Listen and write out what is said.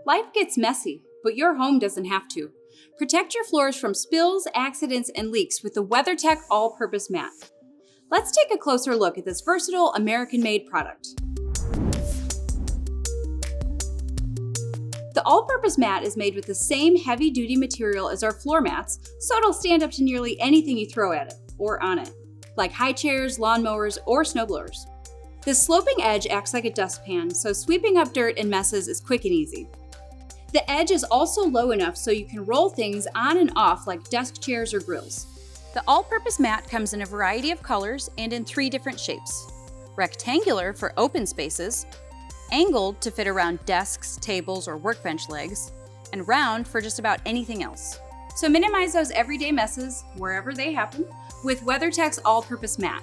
Life gets messy, but your home doesn't have to. Protect your floors from spills, accidents, and leaks with the WeatherTech All-Purpose Mat. Let's take a closer look at this versatile American-made product. The all-purpose mat is made with the same heavy-duty material as our floor mats, so it'll stand up to nearly anything you throw at it, or on it, like high chairs, lawnmowers, or snowblowers. This sloping edge acts like a dustpan, so sweeping up dirt and messes is quick and easy. The edge is also low enough so you can roll things on and off like desk chairs or grills. The all-purpose mat comes in a variety of colors and in 3 different shapes: rectangular for open spaces, angled to fit around desks, tables, or workbench legs, and round for just about anything else. So minimize those everyday messes, wherever they happen, with WeatherTech's all-purpose mat.